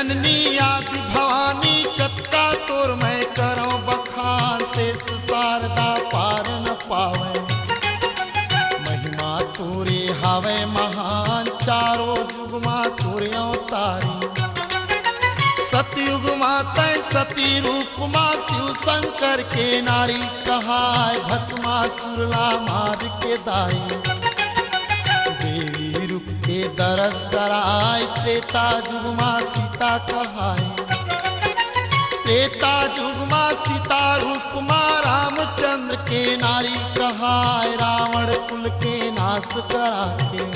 जननी आदि भवानी कत्का तोर मैं करो बखान शेष शारदा पार न पावे महिमा तोरे हावे महान चारों युग मां तोरे अवतारी सतयुग माता सती रूप मां शिव शंकर के नारी कहाय भस्मासुरला मार के दाई देवी रूप के दरस कराय त्रेता युग मां सीता कहाय त्रेता युग मां सीता रूप मां रामचंद्र के नारी कहाय रावण कुल के नाश करा के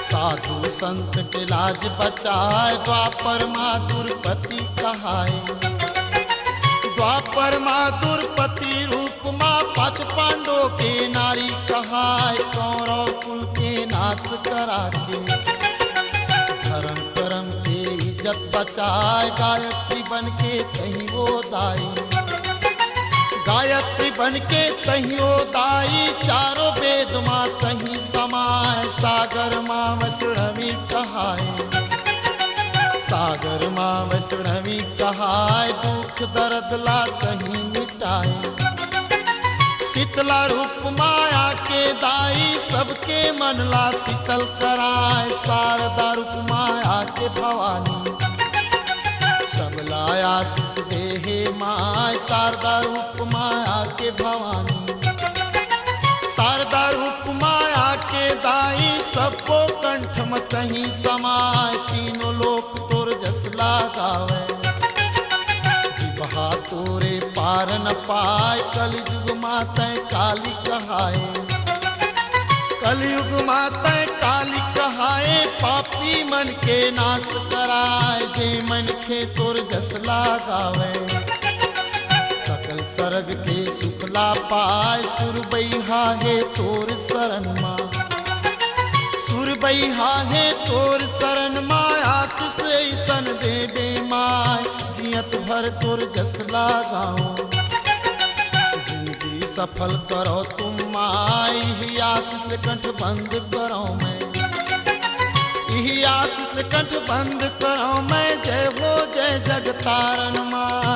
साधु संत के लाज बचाए द्वापर मां दुर्पति कहाय द्वापर मां दुर्पति रूप मां पांच पांडवों के नारी कहाय कौरव कुल के नाश करा के धर्म कर्म के इज्जत बचाए गायत्री बन के कहीं वो दाई गायत्री बन के कहीं दाई चारों वेद मां कहीं समाय सागर मां वैष्णवी कहाय सागर मां वैष्णवी कहाय दुख दर्द ला कहीं मिटाए शीतला रूप माया के दाई सबके मन ला शीतल कराए शारदा रूप माया के भवानी सबलाया शिष देहे माय शारदा रूप माया के भवानी शारदा रूप माया के दाई सबको कंठ में कहीं समाय तीनों लोक तोर जस लगावे जिबहा तोरे पार न पाए कलयुग माता काली कहाए कलयुग माता काली कहाए पापी मन के नाश कराए जे मन के तोर जस लगावे सकल सर्ग के सुखला पाए सुरबैहा है तोर शरण मां सुरबैहा है तोर शरण मां आशीष ऐसन देवे माय जियत भर तोर जस लगाओ जिंदगी सफल करो तुम माय ही आशीष कंठ बंद करो मैं यही आशीष कंठ बंद करो मैं जय हो जय जगतारण मां